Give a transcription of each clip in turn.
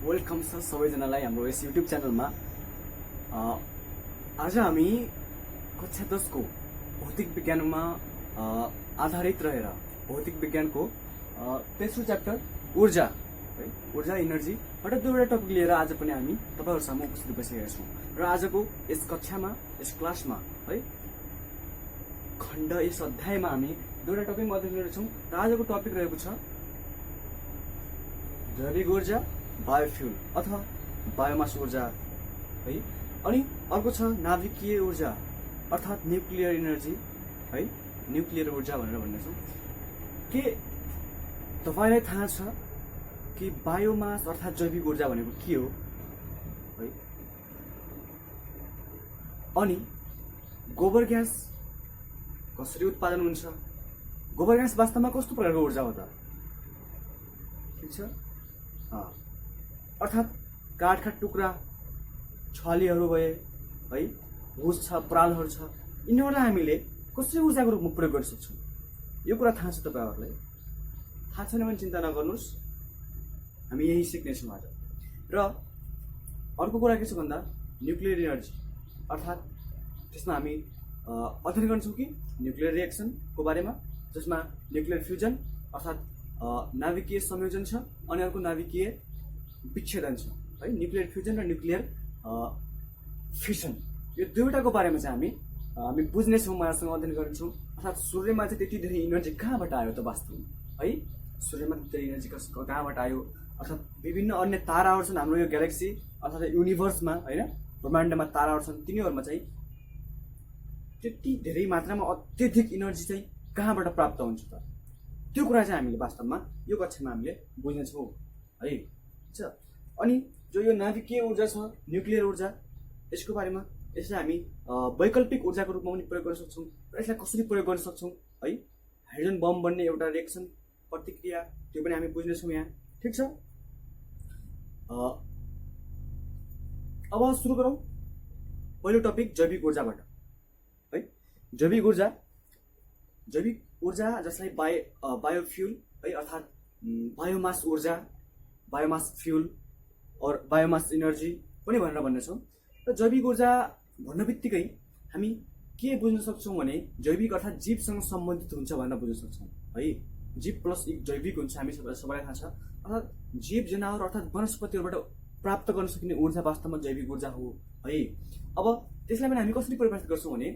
Welcome छ सबैजनालाई हाम्रो यस युट्युब च्यानलमा। आज हामी कक्षा 10 को भौतिक विज्ञानमा आधारित रहेर भौतिक विज्ञानको तेस्रो च्याप्टर ऊर्जा है, ऊर्जा इनर्जी एउटा दुईवटा टपिक लिएर आज पनि हामी तपाईहरु सामु उपस्थित भइसकेका छौं। र आजको यस कक्षामा यस क्लासमा है खण्ड यस अध्यायमा हामी दुईवटा टपिक अध्ययन गर्छौं। र आजको टपिक रहेको छ जैविक ऊर्जा बायोफ्युल अथवा बायोमास ऊर्जा है। अनि अर्को छ नाभिकीय ऊर्जा अर्थात् न्युक्लियर इनर्जी है, न्युक्लियर ऊर्जा भनेर भन्नेछौँ। के तपाईलाई थाहा छ कि बायोमास अर्थात् जैविक ऊर्जा भनेको के हो है? अनि गोबर ग्यास कसरी उत्पादन हुन्छ? गोबर ग्यास वास्तवमा कस्तो प्रकारको ऊर्जा हो त? ठीक छ, अर्थात् काठका टुक्रा छलीहरू भए है, भुस छ, परालहरू छ, यिनीहरूलाई हामीले कसरी ऊर्जाको रूपमा प्रयोग गर्न सक्छौँ? यो कुरा थाहा छ तपाईहरुलाई? थाहा छैन भने चिन्ता नगर्नुस्, हामी यही सिक्नेछौँ आज। र अर्को कुरा के छ भन्दा न्युक्लियर इनर्जी अर्थात् त्यसमा हामी अध्ययन गर्छौँ कि न्युक्लियर रिएक्सनको बारेमा, जसमा न्युक्लियर फ्युजन अर्थात् नाभिकीय संयोजन छ अनि अर्को नाभिकीय विच्छेदन छ है। न्युक्लियर फ्युजन र न्युक्लियर फिसन, यो दुईवटाको बारेमा चाहिँ हामी बुझ्नेछौँ, उहाँहरूसँग अध्ययन गर्छौँ। अर्थात् सूर्यमा चाहिँ त्यति धेरै इनर्जी कहाँबाट आयो त वास्तवमा है? सूर्यमा त्यति धेरै इनर्जी कहाँबाट आयो? अर्थात् विभिन्न अन्य ताराहरू छन् हाम्रो यो ग्यालेक्सी अर्थात् युनिभर्समा होइन, ब्रह्माण्डमा ताराहरू छन्, तिनीहरूमा चाहिँ त्यति धेरै मात्रामा अत्यधिक इनर्जी चाहिँ कहाँबाट प्राप्त हुन्छ त? त्यो कुरा चाहिँ हामीले वास्तवमा यो कक्षामा हामीले बुझ्नेछौँ है। अनि जो यो नाभिकीय ऊर्जा छ, न्युक्लियर ऊर्जा, यसको बारेमा यसलाई हामी वैकल्पिक ऊर्जाको रूपमा पनि प्रयोग गर्न सक्छौँ। र यसलाई कसरी प्रयोग गर्न सक्छौँ है? हाइड्रोजन बम बन्ने एउटा रिएक्सन प्रतिक्रिया, त्यो पनि हामी बुझ्नेछौँ यहाँ। ठिक छ, अब सुरु गरौँ पहिलो टपिक जैविक ऊर्जाबाट है। जैविक ऊर्जा जसलाई बायोफ्युल है अर्थात् बायोमास ऊर्जा, बायोमास फ्युल और बायोमास इनर्जी पनि भनेर भन्नेछौँ। र जैविक ऊर्जा भन्न बित्तिकै हामी के बुझ्न सक्छौँ भने जैविक अर्थात् जीवसँग सम्बन्धित हुन्छ भनेर बुझ्न सक्छौँ है। जीव प्लस जैविक हुन्छ, हामी सबैलाई थाहा छ। अर्थात् जीव जनावर अर्थात् वनस्पतिहरूबाट प्राप्त गर्न सकिने ऊर्जा वास्तवमा जैविक ऊर्जा हो है। अब त्यसलाई पनि हामी कसरी परिभाषित गर्छौँ भने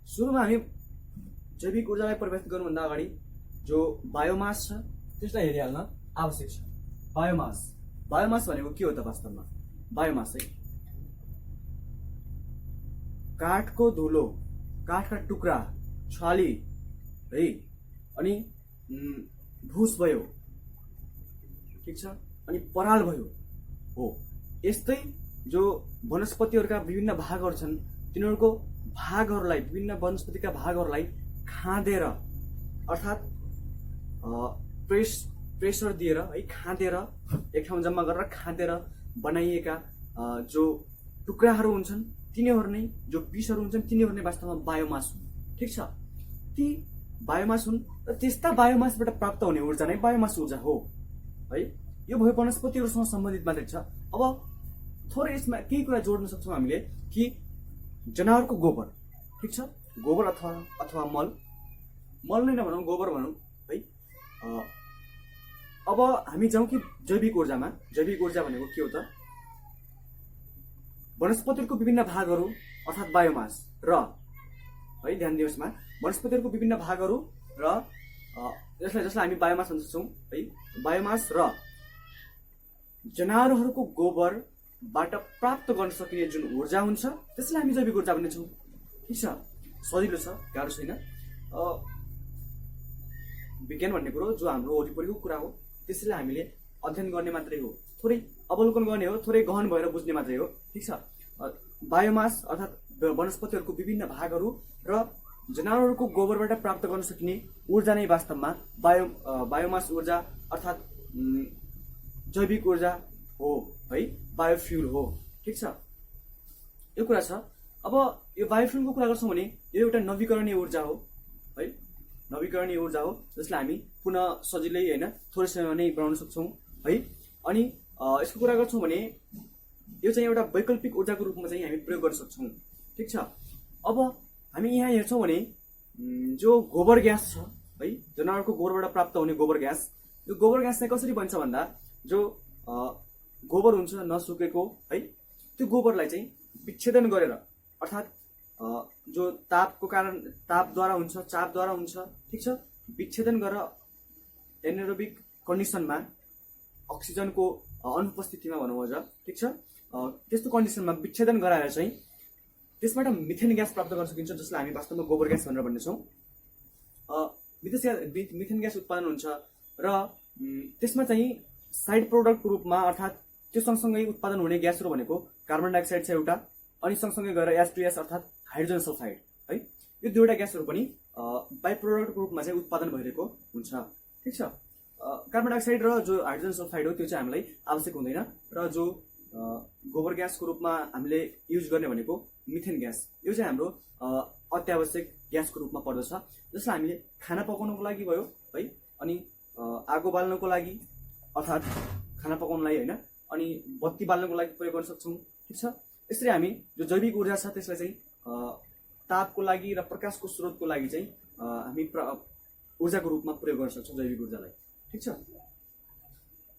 सुरुमा हामी जैविक ऊर्जालाई परिभाषित गर्नुभन्दा अगाडि जो बायोमास छ त्यसलाई हेरिहाल्न आवश्यक छ। बायोमास भनेको के हो त वास्तवमा? बायोमास है काठको धुलो, काठका टुक्रा, छाली है, अनि भुस भयो, ठिक छ, अनि पराल भयो हो। यस्तै जो वनस्पतिहरूका विभिन्न भागहरू छन्, तिनीहरूको भागहरूलाई, विभिन्न वनस्पतिका भागहरूलाई खाँदेर अर्थात् प्रेसर दिएर है, खाँदेर एक ठाउँ जम्मा गरेर खाँदेर बनाइएका जो टुक्राहरू हुन्छन्, तिनीहरू नै, जो पिसहरू हुन्छन्, तिनीहरू नै वास्तवमा बायोमास हुन्। ठिक छ, ती बायोमास हुन् र त्यस्ता बायोमासबाट प्राप्त हुने ऊर्जा नै बायोमास ऊर्जा हो है। यो भयो वनस्पतिहरूसँग सम्बन्धित मात्रै छ। अब थोरै यसमा केही कुरा जोड्न सक्छौँ हामीले कि जनावरको गोबर, ठिक छ, गोबर अथवा मल नै नभनौँ, गोबर भनौँ है। अब हामी जाउँ कि जैविक ऊर्जामा। जैविक ऊर्जा भनेको के हो त? वनस्पतिहरूको विभिन्न भागहरू अर्थात् बायोमास र है, ध्यान दिनुहोस् यसमा, वनस्पतिहरूको विभिन्न भागहरू र जसलाई हामी बायोमास भन्न सक्छौँ है। बायोमास र जनावरहरूको गोबरबाट प्राप्त गर्न सकिने जुन ऊर्जा हुन्छ त्यसलाई हामी जैविक ऊर्जा भन्नेछौँ। ठिक छ, सजिलो छ, गाह्रो छैन। विज्ञान भन्ने कुरो जो हाम्रो वरिपरिको कुरा हो त्यसलाई हामीले अध्ययन गर्ने मात्रै हो, थोरै अवलोकन गर्ने हो, थोरै गहन भएर बुझ्ने मात्रै हो। ठिक छ, बायोमास अर्थात् वनस्पतिहरूको विभिन्न भागहरू र जनावरहरूको गोबरबाट प्राप्त गर्न सकिने ऊर्जा नै वास्तवमा बायोमास ऊर्जा अर्थात् जैविक ऊर्जा हो है, बायोफ्युल हो। ठिक छ, यो कुरा छ। अब यो बायोफ्युलको कुरा गर्छौँ भने यो एउटा नवीकरणीय ऊर्जा हो है। नवीकरणीय ऊर्जा हो जसलाई हामी पुनः सजिलै होइन थोरै समयमा नै बनाउन सक्छौँ है। अनि यसको कुरा गर्छौँ भने यो चाहिँ एउटा वैकल्पिक ऊर्जाको रूपमा चाहिँ हामी प्रयोग गर्न सक्छौँ। ठिक छ। अब हामी यहाँ हेर्छौँ भने जो गोबर ग्यास छ है, जनावरको गोबरबाट प्राप्त हुने गोबर ग्यास, यो गोबर ग्यास चाहिँ कसरी बन्छ भन्दा जो गोबर हुन्छ नसुकेको है, त्यो गोबरलाई चाहिँ विच्छेदन गरेर अर्थात् जो तापको कारण तापद्वारा हुन्छ, चापद्वारा हुन्छ, ठिक छ, विच्छेदन गरेर एनारोबिक कन्डिसनमा अक्सिजनको अनुपस्थितिमा भनौँ अझ, ठिक छ, त्यस्तो कन्डिसनमा विच्छेदन गराएर चाहिँ त्यसबाट मिथेन ग्यास प्राप्त गर्न सकिन्छ, जसलाई हामी वास्तवमा गोबर ग्यास भनेर भन्नेछौँ। मिथेन ग्यास उत्पादन हुन्छ र त्यसमा चाहिँ साइड प्रोडक्टको रूपमा अर्थात् त्यो सँगसँगै उत्पादन हुने ग्यासहरू भनेको कार्बन डाइअक्साइड छ एउटा, अनि सँगसँगै गएर H2S अर्थात् हाइड्रोजन सल्फाइड है, यो दुईवटा ग्यासहरू पनि बाई प्रोडक्टको रूपमा चाहिँ उत्पादन भइरहेको हुन्छ। ठिक छ। कार्बन डाइअक्साइड र जो हाइड्रोजन सल्फाइड हो त्यो चाहिँ हामीलाई आवश्यक हुँदैन, र जो गोबर ग्यासको रूपमा हामीले युज गर्ने भनेको मिथेन ग्यास, यो चाहिँ हाम्रो अत्यावश्यक ग्यासको रूपमा पर्दछ, जसलाई हामीले खाना पकाउनको लागि भयो है, अनि आगो बाल्नको लागि अर्थात् खाना पकाउनलाई होइन, अनि बत्ती बाल्नको लागि प्रयोग गर्न सक्छौँ। ठिक छ। यसरी हामी जो जैविक ऊर्जा छ त्यसलाई चाहिँ तापको लागि र प्रकाशको स्रोतको लागि चाहिँ हामी ऊर्जाको रूपमा प्रयोग गर्न सक्छौँ जैविक ऊर्जालाई। ठिक छ।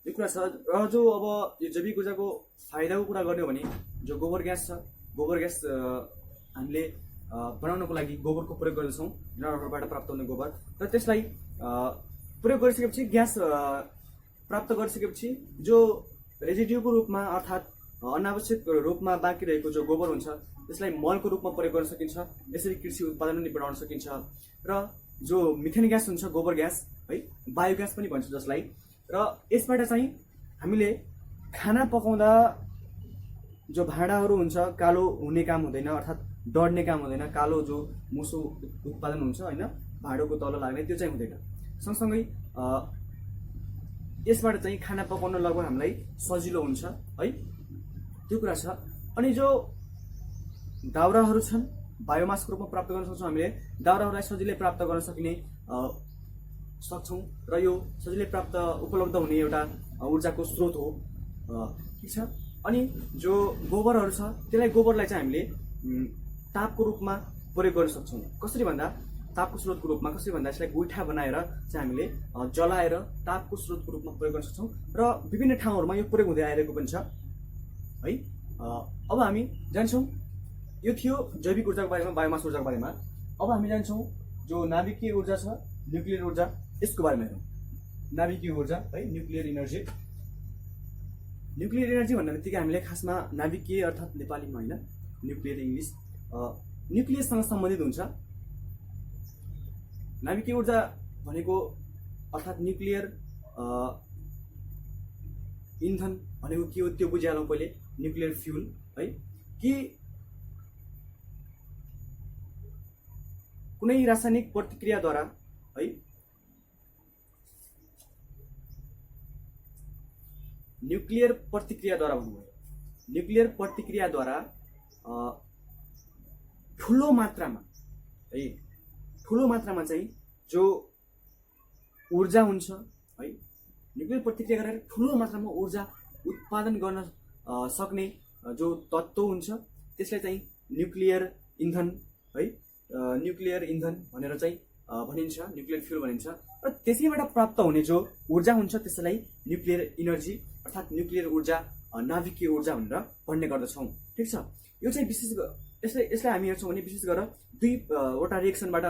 यो कुरा छ। र जो अब यो जैविक ऊर्जाको फाइदाको कुरा गर्ने हो भने जो गोबर ग्यास छ, गोबर ग्यास हामीले बनाउनको लागि गोबरको प्रयोग गर्दछौँ, जनावरबाट प्राप्त हुने गोबर, र त्यसलाई प्रयोग गरिसकेपछि ग्यास प्राप्त गरिसकेपछि जो रेजिड्यूको रूपमा अर्थात् अनावश्यक रूपमा बाँकी रहेको जो गोबर हुन्छ त्यसलाई मलको रूपमा प्रयोग गर्न सकिन्छ। यसरी कृषि उत्पादन पनि बढाउन सकिन्छ। र जो मिथेन ग्यास हुन्छ, गोबर ग्यास है, बायोग्यास पनि भन्छ जसलाई, र यसबाट चाहिँ हामीले खाना पकाउँदा जो भाँडाहरू हुन्छ कालो हुने काम हुँदैन, अर्थात् डढ्ने काम हुँदैन, कालो जो मुसो उत्पादन हुन्छ होइन भाँडोको तल लाग्ने, त्यो चाहिँ हुँदैन। सँगसँगै यसबाट चाहिँ खाना पकाउन लगभग हामीलाई सजिलो हुन्छ है, त्यो कुरा छ। अनि जो दाउराहरू छन् बायोमासको रूपमा प्राप्त गर्न सक्छौँ हामीले, दाउराहरूलाई सजिलै प्राप्त गर्न सक्छौँ, र यो सजिलै प्राप्त उपलब्ध हुने एउटा ऊर्जाको स्रोत हो। ठिक छ। अनि जो गोबरहरू छ त्यसलाई गोबरलाई चाहिँ हामीले तापको रूपमा प्रयोग गर्न सक्छौँ। कसरी भन्दा तापको स्रोतको रूपमा, कसरी भन्दा यसलाई गोइठा बनाएर चाहिँ हामीले जलाएर तापको स्रोतको रूपमा प्रयोग गर्न सक्छौँ, र विभिन्न ठाउँहरूमा यो प्रयोग हुँदै आइरहेको पनि छ है। अब हामी जान्छौँ, यो थियो जैविक ऊर्जाको बारेमा, बायोमास ऊर्जाको बारेमा। अब हामी जान्छौँ जो नाभिकीय ऊर्जा छ, न्युक्लियर ऊर्जा, यसको बारेमा हेरौँ। नाभिकीय ऊर्जा है, न्युक्लियर इनर्जी। न्युक्लियर इनर्जी भन्ने बित्तिकै हामीले खासमा नाभिकीय अर्थात् नेपालीमा होइन, न्युक्लियर इङ्ग्लिस, न्युक्लियससँग सम्बन्धित हुन्छ। नाभिकीय ऊर्जा भनेको अर्थात् न्युक्लियर इन्धन भनेको के हो त्यो बुझिहालौँ पहिले। न्युक्लियर फ्युल है, कि कुनै रासायनिक प्रतिक्रियाद्वारा है, न्युक्लियर प्रतिक्रियाद्वारा भन्नुभयो, न्युक्लियर प्रतिक्रियाद्वारा ठुलो मात्रामा है, ठुलो मात्रामा चाहिँ जो ऊर्जा हुन्छ है, न्युक्लियर प्रतिक्रिया गरेर ठुलो मात्रामा ऊर्जा उत्पादन गर्न सक्ने जो तत्त्व हुन्छ त्यसलाई चाहिँ न्युक्लियर इन्धन है, न्युक्लियर इन्धन भनेर चाहिँ भनिन्छ, न्युक्लियर फ्युल भनिन्छ। र त्यसैबाट प्राप्त हुने जो ऊर्जा हुन्छ त्यसलाई न्युक्लियर इनर्जी अर्थात् न्युक्लियर ऊर्जा, नाभिकीय ऊर्जा भनेर भन्ने गर्दछौँ। ठिक छ। यो चाहिँ विशेष यसलाई हामी हेर्छौँ भने विशेष गरेर दुईवटा रिएक्सनबाट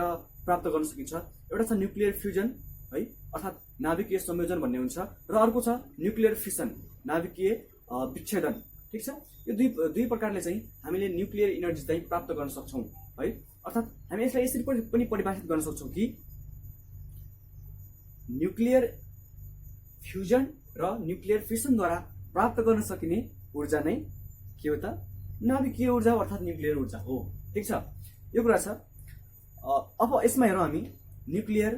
प्राप्त गर्न सकिन्छ। एउटा छ न्युक्लियर फ्युजन है, अर्थात् नाभिकीय संयोजन भन्ने हुन्छ, र अर्को छ न्युक्लियर फिसन, नाभिकीय विच्छेदन। ठिक छ। यो दुई प्रकारले चाहिँ हामीले न्युक्लियर इनर्जी चाहिँ प्राप्त गर्न सक्छौँ है। अर्थात् हामी यसलाई यसरी पनि परिभाषित गर्न सक्छौँ कि न्युक्लियर फ्युजन र न्युक्लियर फिसनद्वारा प्राप्त गर्न सकिने ऊर्जा नै के हो त? नाभिकीय ऊर्जा अर्थात् न्युक्लियर ऊर्जा हो। ठिक छ। यो कुरा छ। अब यसमा हेरौँ हामी न्युक्लियर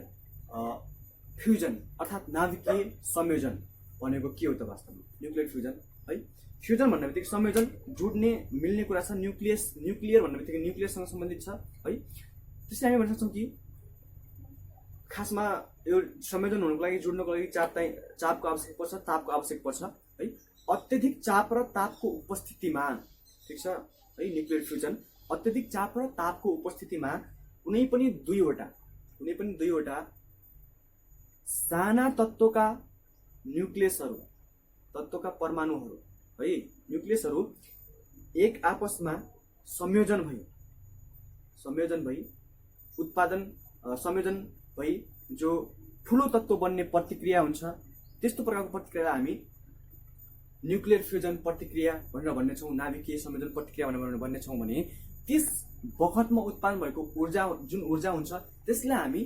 फ्युजन अर्थात् नाभिकीय संयोजन भनेको के हो त वास्तवमा? न्युक्लियर फ्युजन है, फ्युजन भन्ने बित्तिकै संयोजन, जुड्ने, मिल्ने कुरा छ। न्युक्लियर भन्ने बित्तिकै न्युक्लियरसँग सम्बन्धित छ है। त्यसैले हामी भन्न सक्छौँ कि खासमा यो संयोजन हुनुको लागि जुड्नको लागि चापको आवश्यक पर्छ, तापको आवश्यक पर्छ है। अत्यधिक चाप र तापको उपस्थितिमा, ठिक छ है, न्युक्लियर फ्युजन अत्यधिक चाप र तापको उपस्थितिमा कुनै पनि दुईवटा साना तत्त्वका न्युक्लियसहरू, तत्त्वका परमाणुहरू है, न्युक्लियसहरू एक आपसमा संयोजन भई जो ठुलो तत्त्व बन्ने प्रतिक्रिया हुन्छ, त्यस्तो प्रकारको प्रतिक्रियालाई हामी न्युक्लियर फ्युजन प्रतिक्रिया भनेर भन्नेछौँ, नाभिकीय संयोजन प्रतिक्रिया भनेर भन्नेछौँ भने त्यस बखतमा उत्पादन भएको ऊर्जा, जुन ऊर्जा हुन्छ त्यसलाई हामी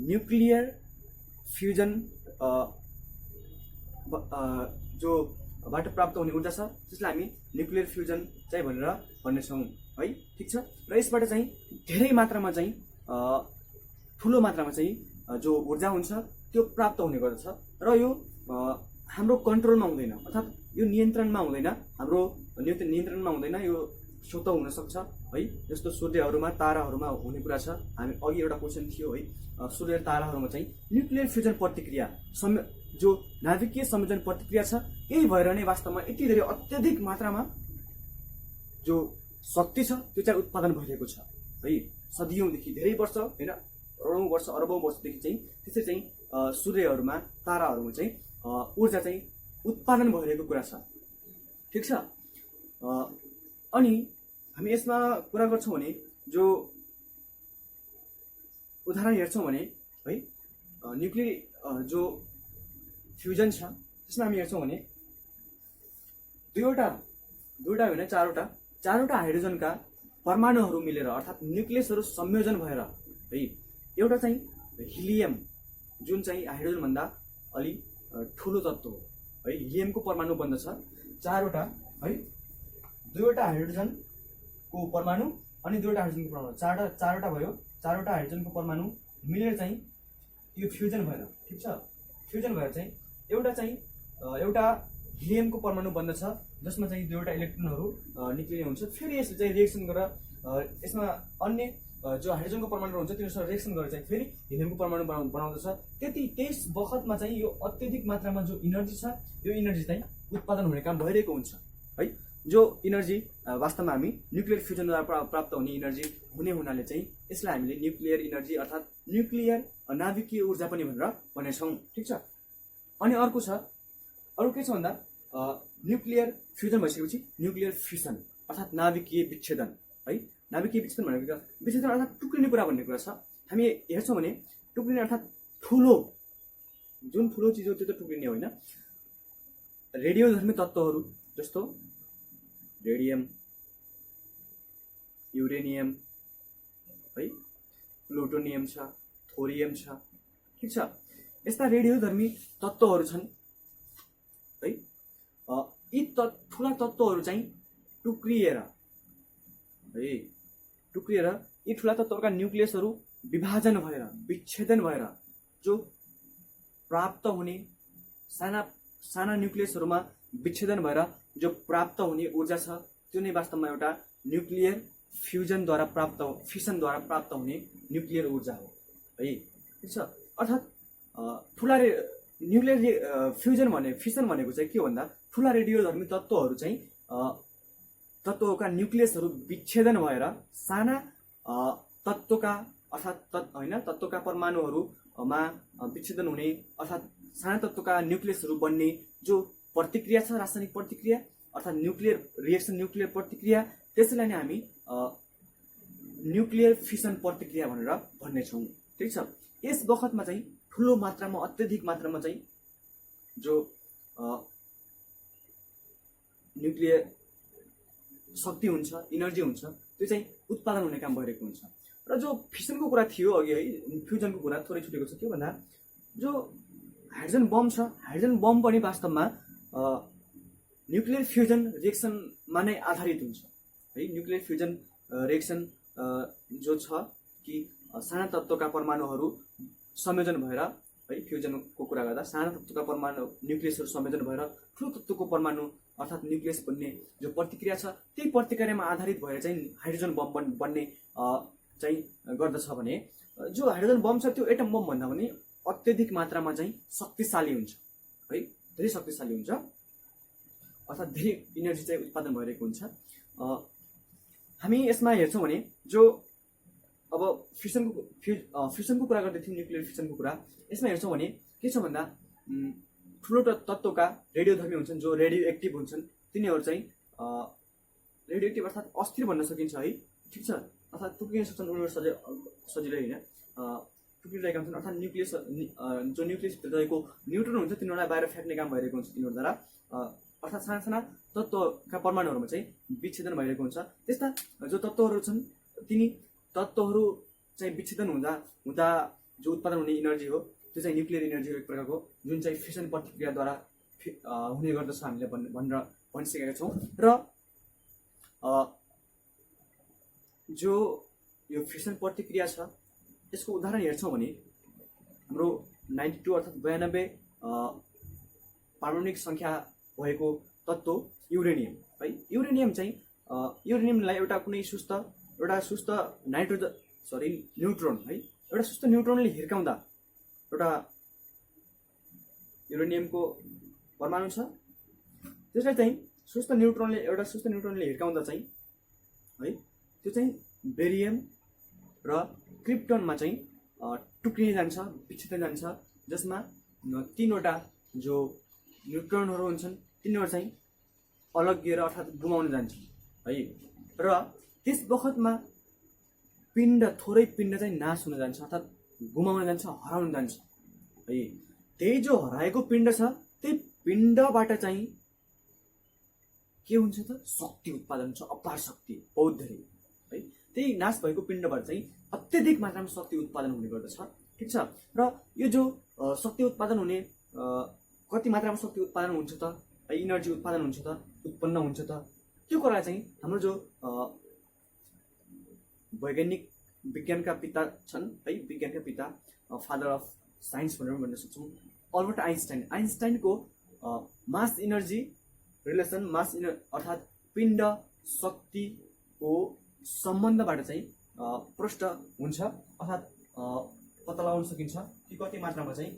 न्युक्लियर फ्युजन जो बाट प्राप्त हुने ऊर्जा छ त्यसलाई हामी न्युक्लियर फ्युजन चाहिँ भनेर भन्नेछौँ है। ठिक छ। र यसबाट चाहिँ धेरै मात्रामा चाहिँ ठुलो मात्रामा चाहिँ जो ऊर्जा हुन्छ त्यो प्राप्त हुने गर्दछ र यो हाम्रो कन्ट्रोलमा हुँदैन, अर्थात् यो नियन्त्रणमा हुँदैन, हाम्रो नियन्त्रणमा हुँदैन, यो स्वतः हुन सक्छ है। जस्तो सूर्यहरूमा, ताराहरूमा हुने कुरा छ। हामी अघि एउटा क्वेसन थियो है, सूर्य र ताराहरूमा चाहिँ न्युक्लियर फ्युजन प्रतिक्रिया जो नाभिकीय संयोजन प्रतिक्रिया छ यही भएर नै वास्तवमा यति धेरै अत्यधिक मात्रामा जो शक्ति छ त्यो चाहिँ उत्पादन भइरहेको छ है। सदियौँदेखि, धेरै वर्ष होइन, अरबौँ वर्षदेखि चाहिँ त्यसरी चाहिँ सूर्यहरूमा, ताराहरूमा चाहिँ ऊर्जा चाहिँ उत्पादन भइरहेको कुरा छ। ठिक छ। अनि हामी यसमा कुरा गर्छौँ भने जो उदाहरण हेर्छौँ भने है, न्युक्लियर जो फ्युजन छ त्यसमा हामी हेर्छौँ भने दुईवटा होइन चारवटा हाइड्रोजनका परमाणुहरू मिलेर अर्थात् न्युक्लियसहरू संयोजन भएर है एउटा चाहिँ हिलियम, जुन चाहिँ हाइड्रोजनभन्दा अलि ठुलो तत्त्व हो है, हिलियमको परमाणु बन्दछ। चारवटा है, दुईवटा हाइड्रोजनको परमाणु अनि दुईवटा हाइड्रोजनको परमाणु, चारवटा भयो। चारवटा हाइड्रोजनको परमाणु मिलेर चाहिँ यो फ्युजन भएर, ठिक छ, फ्युजन भएर चाहिँ एउटा हिलियमको परमाणु बन्दछ जसमा चाहिँ दुईवटा इलेक्ट्रोनहरू निक्लिने हुन्छ। फेरि यसले चाहिँ रिएक्सन गरेर यसमा अन्य जो हाइड्रोजनको परमाणु हुन्छ तिनीहरूसँग रिएक्सन गरेर चाहिँ फेरि हिलियमको परमाणु बनाउँदछ। त्यस बखतमा चाहिँ यो अत्यधिक मात्रामा जो इनर्जी छ यो इनर्जी चाहिँ उत्पादन हुने काम भइरहेको हुन्छ है। जो इनर्जी वास्तवमा हामी न्युक्लियर फ्युजनद्वारा प्राप्त हुने इनर्जी हुनाले चाहिँ यसलाई हामीले न्युक्लियर इनर्जी अर्थात् न्युक्लियर नाभिकीय ऊर्जा पनि भनेर भनेछौँ। ठिक छ। अनि अरू के छ भन्दा न्युक्लियर फ्युजन भइसकेपछि न्युक्लियर फिसन अर्थात् नाभिकीय विच्छेदन है। नाभिकीय विच्छेदन भनेको विच्छेदन अर्थात् टुक्रिने कुरा भन्ने कुरा छ। हामी हेर्छौँ भने टुक्रिने अर्थात् जुन ठुलो चिज हो त्यो त टुक्रिने होइन। रेडियोधर्मी तत्त्वहरू जस्तो रेडियम, युरेनियम है, प्लुटोनियम छ, थोरियम छ, ठिक छ, यस्ता रेडियोधर्मी तत्त्वहरू छन् है। यी ठुला तत्त्वहरू चाहिँ टुक्रिएर यी ठुला तत्त्वहरूका न्युक्लियसहरू विच्छेदन भएर जो प्राप्त हुने साना न्युक्लियसहरूमा विच्छेदन भएर जो प्राप्त हुने ऊर्जा छ त्यो नै वास्तवमा एउटा न्युक्लियर फिसनद्वारा प्राप्त हुने न्युक्लियर ऊर्जा हो है। ठिक छ। अर्थात् न्युक्लियर फिसन भनेको चाहिँ के हो भन्दा ठुला रेडियोधर्मी तत्त्वहरू चाहिँ तत्त्वका न्युक्लियसहरू विच्छेदन भएर साना तत्त्वका तत्त्वका परमाणुहरूमा विच्छेदन हुने अर्थात् साना तत्त्वका न्युक्लियसहरू बन्ने जो प्रतिक्रिया छ, रासायनिक प्रतिक्रिया अर्थात् न्युक्लियर रिएक्सन, न्युक्लियर प्रतिक्रिया, त्यसैलाई नै हामी न्युक्लियर फिसन प्रतिक्रिया भनेर भन्नेछौँ। ठिक छ। यस बखतमा चाहिँ ठुलो मात्रामा, अत्यधिक मात्रामा चाहिँ जो न्युक्लियर शक्ति हुन्छ, इनर्जी हुन्छ, त्यो चाहिँ उत्पादन हुने काम भइरहेको हुन्छ। र जो फिसनको कुरा थियो अघि है, फ्युजनको कुरा थोरै छुटेको छ। के भन्दा जो हाइड्रोजन बम छ, हाइड्रोजन बम पनि वास्तवमा न्युक्लियर फ्युजन रिएक्सनमा नै आधारित हुन्छ है। न्युक्लियर फ्युजन रिएक्सन जो छ कि साना तत्त्वका परमाणुहरू संयोजन भएर है, फ्युजनको कुरा गर्दा साना तत्त्वका परमाणु न्युक्लियसहरू संयोजन भएर ठुलो तत्त्वको परमाणु अर्थात् न्युक्लियस बन्ने जो प्रतिक्रिया छ त्यही प्रतिक्रियामा आधारित भएर चाहिँ हाइड्रोजन बम बन्ने चाहिँ गर्दछ भने जो हाइड्रोजन बम छ त्यो एटम बम भन्दा पनि अत्यधिक मात्रामा चाहिँ शक्तिशाली हुन्छ है, धेरै शक्तिशाली हुन्छ, अर्थात् धेरै इनर्जी चाहिँ उत्पादन भइरहेको हुन्छ। हामी यसमा हेर्छौँ भने जो अब फ्युसनको कुरा गर्दै थियौँ, न्युक्लियर फ्युसनको कुरा, यसमा हेर्छौँ भने के छ भन्दा ठुलो तत्त्वका रेडियोधर्मी हुन्छन्, जो रेडियो एक्टिभ हुन्छन्, तिनीहरू चाहिँ रेडियो एक्टिभ अर्थात् अस्थिर भन्न सकिन्छ है, ठिक छ, अर्थात् टुक्रिन सक्छन्, उनीहरू सजिलै होइन टुक्रिरहेका हुन्छन्, अर्थात् न्युक्लियस जो न्युक्लियसभित्र रहेको न्युट्रोन हुन्छ तिनीहरूलाई बाहिर फ्याँक्ने काम भइरहेको हुन्छ तिनीहरूद्वारा, अर्थात् साना साना तत्त्वका परमाणुहरूमा चाहिँ विच्छेदन भइरहेको हुन्छ। त्यस्ता जो तत्त्वहरू छन् तिनी तत्त्वहरू चाहिँ विच्छेदन हुँदा जो उत्पादन हुने इनर्जी हो त्यो चाहिँ न्युक्लियर इनर्जी हो एक प्रकारको, जुन चाहिँ फिसन प्रतिक्रियाद्वारा हुने गर्दछ हामीले भनेर भनिसकेका छौँ। र जो यो फिसन प्रतिक्रिया छ यसको उदाहरण हेर्छौँ भने हाम्रो 92 अर्थात् 92 पारमाणविक सङ्ख्या भएको तत्त्व युरेनियम है। युरेनियम चाहिँ युरेनियमलाई एउटा सुस्त न्युट्रोन है, एउटा सुस्त न्युट्रोनले हिर्काउँदा एउटा युरेनियमको परमाणु छ, त्यसलाई चाहिँ सुस्त न्युट्रोनले हिर्काउँदा चाहिँ है त्यो चाहिँ बेरियम र क्रिप्टनमा चाहिँ टुक्रिन जान्छ, विच्छेदन जान्छ, जसमा 3वटा जो न्युट्रोनहरू हुन्छन् तिनीहरू चाहिँ अलग्गिएर अर्थात् गुमाउन जान्छ है। र त्यस बखतमा थोरै पिण्ड चाहिँ नाश हुन जान्छ, अर्थात् गुमाउन जान्छ, हराउन जान्छ है। त्यही जो हराएको पिण्ड छ त्यही पिण्डबाट चाहिँ के हुन्छ त शक्ति उत्पादन हुन्छ, अपार शक्ति, बहुत धेरै है। त्यही नाश भएको पिण्डबाट चाहिँ अत्यधिक मात्रामा शक्ति उत्पादन हुने गर्दछ, ठिक छ। र यो जो शक्ति उत्पादन हुने कति मात्रामा शक्ति उत्पादन हुन्छ त, इनर्जी उत्पादन हुन्छ त, उत्पन्न हुन्छ त, त्यो कुरा चाहिँ हाम्रो जो विज्ञानका पिता छन् है, विज्ञानका पिता फादर अफ साइन्स भनेर भन्न सक्छौँ, अल्बर्ट आइन्स्टाइनको मास इनर्जी रिलेसन, अर्थात् पिण्ड शक्तिको सम्बन्धबाट चाहिँ प्रष्ट हुन्छ, अर्थात् पत्ता लगाउन सकिन्छ कि कति मात्रामा चाहिँ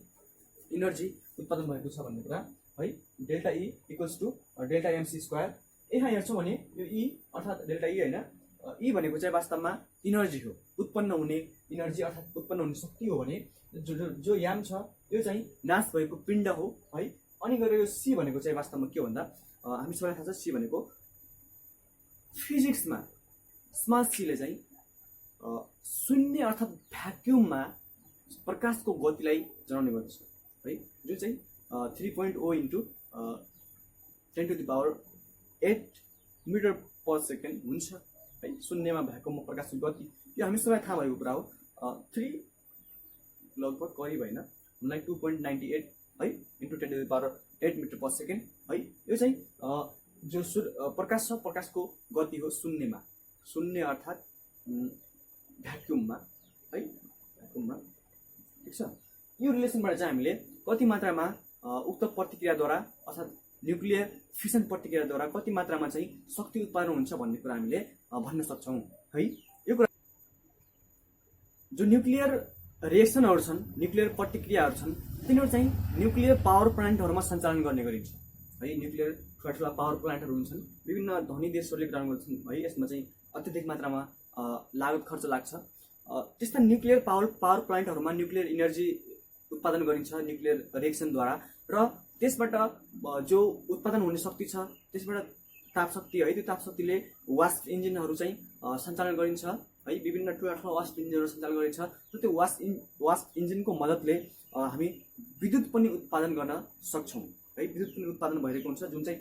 इनर्जी उत्पादन भएको छ भन्ने कुरा है। Delta E equals to delta MC square. यहाँ हेर्छौँ भने यो ई अर्थात् डेल्टा ई होइन, ई भनेको चाहिँ वास्तवमा इनर्जी हो, उत्पन्न हुने इनर्जी अर्थात् उत्पन्न हुने शक्ति हो भने जो याम छ यो चाहिँ नाश भएको पिण्ड हो है। अनि गएर यो सी भनेको चाहिँ वास्तवमा के हो भन्दा हामी सबैलाई थाहा छ सी भनेको फिजिक्समा स्मल सीले चाहिँ शून्य अर्थात् भ्याक्युममा प्रकाशको गतिलाई जनाउने गर्दछ है, जो चाहिँ 3.0 इन्टु 10⁸ मिटर पर सेकेन्ड हुन्छ है। शून्यमा भ्याक्युममा प्रकाशको गति यो हामी सबैलाई थाहा भएको कुरा हो। 3 लगभग करिब होइन 2.98 है इन्टु 10⁸ मिटर पर सेकेन्ड है। यो चाहिँ जो प्रकाश छ प्रकाशको गति हो शून्यमा, शून्य अर्थात् भ्याक्युममा है, भ्याक्युममा, ठिक छ। यो रिलेसनबाट चाहिँ हामीले कति मात्रामा उक्त प्रतिक्रियाद्वारा अर्थात् न्युक्लियर फिसन प्रतिक्रियाद्वारा कति मात्रामा चाहिँ शक्ति उत्पादन हुन्छ भन्ने कुरा हामीले भन्न सक्छौँ है। यो कुरा जो न्युक्लियर रिएक्सनहरू छन्, न्युक्लियर प्रतिक्रियाहरू छन्, तिनीहरू चाहिँ न्युक्लियर पावर प्लान्टहरूमा सञ्चालन गर्ने गरिन्छ है। न्युक्लियर ठुला पावर प्लान्टहरू हुन्छन्, विभिन्न धनी देशहरूले काम गर्छन् है, यसमा चाहिँ अत्यधिक मात्रामा लागत खर्च लाग्छ। त्यस्ता न्युक्लियर पावर प्लान्टहरूमा न्युक्लियर इनर्जी उत्पादन गरिन्छ न्युक्लियर रिएक्सनद्वारा, र त्यसबाट जो उत्पादन हुने शक्ति छ त्यसबाट ताप शक्ति है, त्यो ताप शक्तिले वास्प इन्जिनहरू चाहिँ सञ्चालन गरिन्छ है, विभिन्न ठुला वास्प इन्जिनहरू सञ्चालन गरिन्छ। र त्यो वास्प इन्जिनको मद्दतले हामी विद्युत पनि उत्पादन गर्न सक्छौँ है। विद्युत पनि उत्पादन भइरहेको हुन्छ जुन चाहिँ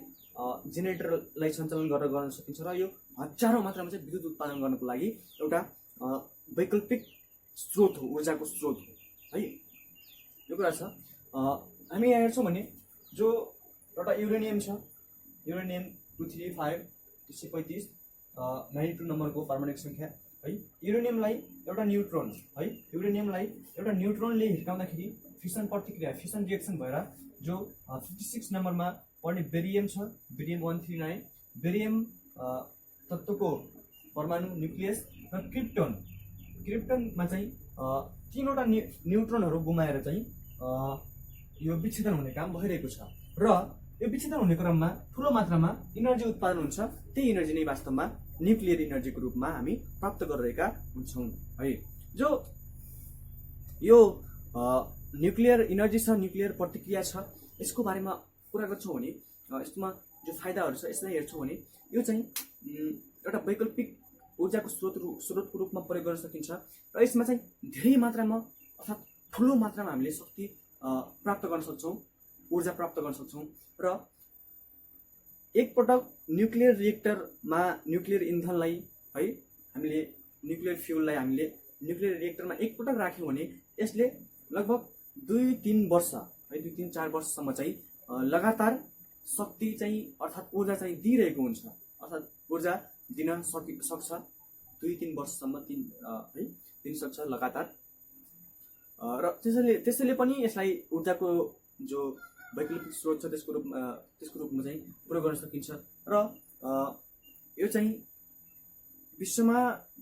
जेनेरेटरलाई सञ्चालन गरेर गर्न सकिन्छ, र यो हजारौँ मात्रामा चाहिँ विद्युत उत्पादन गर्नको लागि एउटा वैकल्पिक स्रोत हो, ऊर्जाको स्रोत हो है। यो कुरा छ। हामी यहाँ हेर्छौँ भने जो एउटा युरेनियम छ, युरेनियम 235 335 92 नम्बरको पारमाणविक सङ्ख्या है। युरेनियमलाई एउटा न्युट्रोनले हिर्काउँदाखेरि फिसन प्रतिक्रिया, फिसन रिएक्सन भएर जो 56 नम्बरमा पर्ने बेरियम छ, बेरियम 139, बेरियम तत्त्वको परमाणु न्युक्लियस र क्रिप्टनमा चाहिँ तीनवटा न्युट्रोनहरू गुमाएर चाहिँ यो विच्छेदन हुने काम भइरहेको छ र यो विच्छेदन हुने क्रममा ठुलो मात्रामा इनर्जी उत्पादन हुन्छ। त्यही इनर्जी नै वास्तवमा न्युक्लियर इनर्जीको रूपमा हामी प्राप्त गरिरहेका हुन्छौँ है। जो यो न्युक्लियर इनर्जी छ, न्युक्लियर प्रतिक्रिया छ, यसको बारेमा कुरा गर्छौँ भने यसमा जो फाइदाहरू छ यसलाई हेर्छौँ भने यो चाहिँ एउटा वैकल्पिक ऊर्जाको स्रोतको रूपमा प्रयोग गर्न सकिन्छ र यसमा चाहिँ धेरै मात्रामा अर्थात् ठुलो मात्रामा हामीले शक्ति प्राप्त गर्न सक्छौँ, ऊर्जा प्राप्त गर्न सक्छौँ र एकपटक न्युक्लियर रिएक्टरमा न्युक्लियर इन्धनलाई है हामीले न्युक्लियर फ्युललाई हामीले न्युक्लियर रिएक्टरमा एकपटक राख्यौँ भने यसले लगभग 2-3 वर्ष है 2-3-4 वर्षसम्म चाहिँ लगातार शक्ति चाहिँ अर्थात् ऊर्जा चाहिँ दिइरहेको हुन्छ, अर्थात् ऊर्जा दिन सक्छ 2-3 वर्षसम्म है दिन सक्छ लगातार र त्यसैले पनि यसलाई ऊर्जाको जो वैकल्पिक स्रोत छ त्यसको रूपमा चाहिँ प्रयोग गर्न सकिन्छ र यो चाहिँ विश्वमा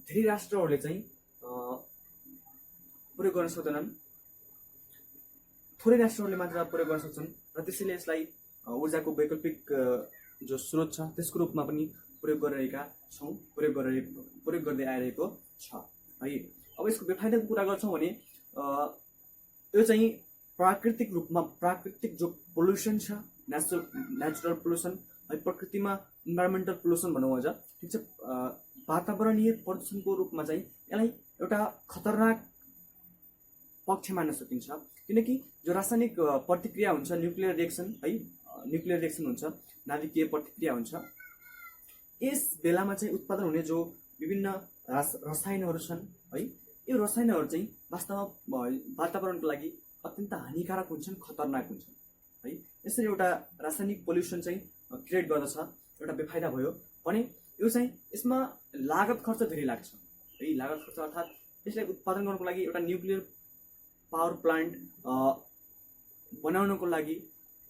धेरै राष्ट्रहरूले चाहिँ प्रयोग गर्न सक्दैनन्, थोरै राष्ट्रहरूले मात्र प्रयोग गर्न सक्छन् र त्यसैले यसलाई ऊर्जाको वैकल्पिक जो स्रोत छ त्यसको रूपमा पनि प्रयोग गरिरहेका छौँ, प्रयोग गर्दै आइरहेको छ है। अब यसको बेफाइदाको कुरा गर्छौँ भने यो चाहिँ प्राकृतिक रूपमा प्राकृतिक जो पोल्युसन छ, नेचुरल पोल्युसन है, प्रकृतिमा इन्भाइरोमेन्टल पोल्युसन भनौँ अझ, ठिक छ, वातावरणीय प्रदूषणको रूपमा चाहिँ यसलाई एउटा खतरनाक पक्ष मान्न सकिन्छ। किनकि जो रासायनिक प्रतिक्रिया हुन्छ न्युक्लियर रिएक्सन है, न्युक्लियर रिएक्सन हुन्छ, नाभिकीय प्रतिक्रिया हुन्छ, यस बेलामा चाहिँ उत्पादन हुने जो विभिन्न रसायनहरू छन् है, यो रसायनहरू चाहिँ वास्तवमा वातावरणको लागि अत्यन्त हानिकारक हुन्छन्, खतरनाक हुन्छन् है। यसरी एउटा रासायनिक पोल्युसन चाहिँ क्रिएट गर्दछ, एउटा बेफाइदा भयो भने यो चाहिँ यसमा लागत खर्च धेरै लाग्छ है। लागत खर्च अर्थात् यसलाई उत्पादन गर्नको लागि एउटा न्युक्लियर पावर प्लान्ट बनाउनको लागि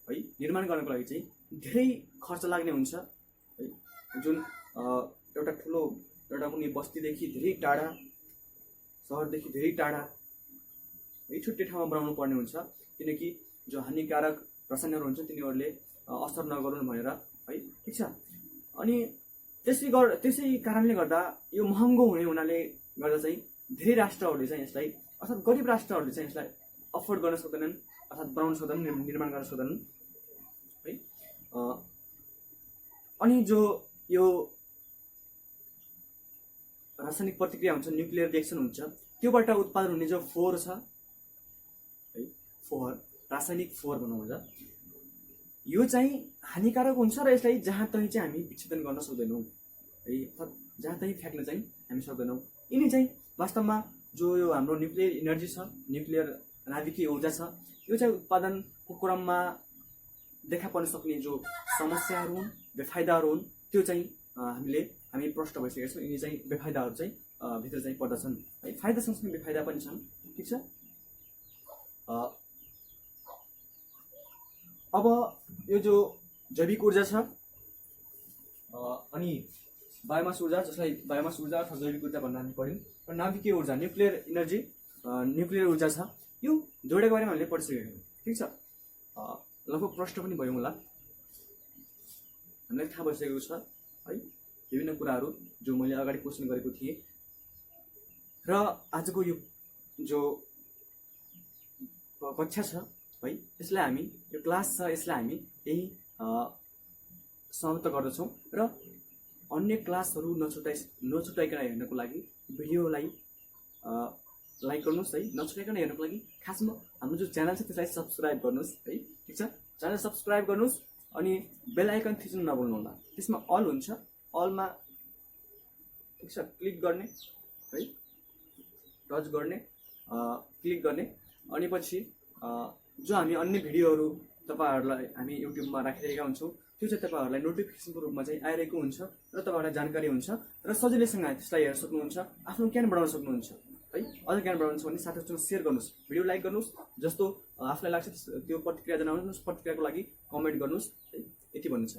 है, निर्माण गर्नको लागि चाहिँ धेरै खर्च लाग्ने हुन्छ है। जुन एउटा ठुलो एउटा कुनै बस्तीदेखि धेरै टाढा, सहरदेखि धेरै टाढा है छुट्टै ठाउँमा बनाउनु पर्ने हुन्छ, किनकि जो हानिकारक रसायनहरू हुन्छ तिनीहरूले असर नगरून् भनेर है, ठिक छ। अनि त्यसै कारणले गर्दा यो महँगो हुनाले गर्दा चाहिँ धेरै राष्ट्रहरूले चाहिँ यसलाई अर्थात् गरिब राष्ट्रहरूले चाहिँ यसलाई अफोर्ड गर्न सक्दैनन्, अर्थात् बनाउन सक्दैनन्, निर्माण गर्न सक्दैनन् है। अनि जो यो रासायनिक प्रतिक्रिया हुन्छ, न्युक्लियर रिएक्सन हुन्छ, त्योबाट उत्पादन हुने जो फोहोर छ है, फोहोर, रासायनिक फोहोर भनौँ अझ, यो चाहिँ हानिकारक हुन्छ र यसलाई जहाँ तहीँ चाहिँ हामी विच्छेदन गर्न सक्दैनौँ है, अर्थात् जहाँ तहीँ फ्याँक्न चाहिँ हामी सक्दैनौँ। यिनी चाहिँ वास्तवमा जो यो हाम्रो न्युक्लियर इनर्जी छ, न्युक्लियर नाभिकीय ऊर्जा छ, यो चाहिँ उत्पादनको क्रममा देखा पर्न सक्ने जो समस्याहरू हुन्, बेफाइदाहरू हुन्, त्यो चाहिँ हामी प्रष्ट भइसकेका छौँ। यिनी चाहिँ बेफाइदाहरू चाहिँ भित्र चाहिँ पर्दछन् है। फाइदा सँगसँगै बेफाइदा पनि छन्, ठिक छ। अब यो जो जैविक ऊर्जा छ अनि बायोमास ऊर्जा, जसलाई बायोमास ऊर्जा अथवा जैविक ऊर्जा भन्दा हामी पढ्यौँ, र नाभिकीय ऊर्जा न्युक्लियर इनर्जी, न्युक्लियर ऊर्जा छ, यो जोडेको बारेमा हामीले पढिसकेका छौँ, ठिक छ। लगभग प्रश्न पनि भयो होला, हामीलाई थाहा भइसकेको छ है विभिन्न कुराहरू जो मैले अगाडि क्वेसन गरेको थिएँ। र आजको यो जो कक्षा छ है, यसलाई हामी, यो क्लास छ, यसलाई हामी यही समाप्त गर्दछौँ र अन्य क्लासहरू नछुटाइकन हेर्नको लागि भिडियोलाई लाइक गर्नुहोस् है, नछुटाइकन हेर्नको लागि खासमा हाम्रो जो च्यानल छ त्यसलाई सब्सक्राइब गर्नुहोस् है, ठिक छ। च्यानल सब्सक्राइब गर्नुहोस् अनि बेल आइकन थिच्नु नभुल्नु होला, त्यसमा अल हुन्छ, अलमा ठिक छ क्लिक गर्ने है, टच गर्ने, क्लिक गर्ने, अनि पछि जो हामी अन्य भिडियोहरू तपाईँहरूलाई हामी युट्युबमा राखिरहेका हुन्छौँ त्यो चाहिँ तपाईँहरूलाई नोटिफिकेसनको रूपमा चाहिँ आइरहेको हुन्छ र तपाईँहरूलाई जानकारी हुन्छ र सजिलैसँग त्यसलाई हेर्न सक्नुहुन्छ, आफ्नो ज्ञान बढाउन सक्नुहुन्छ है। अझ ज्ञान बढाउनु छ भने साथीहरूसँग सेयर गर्नुहोस्, भिडियो लाइक गर्नुहोस्, जस्तो आफूलाई लाग्छ त्यो प्रतिक्रिया जनाउनुहोस्, प्रतिक्रियाको लागि कमेन्ट गर्नुहोस् है। यति भन्नु छ।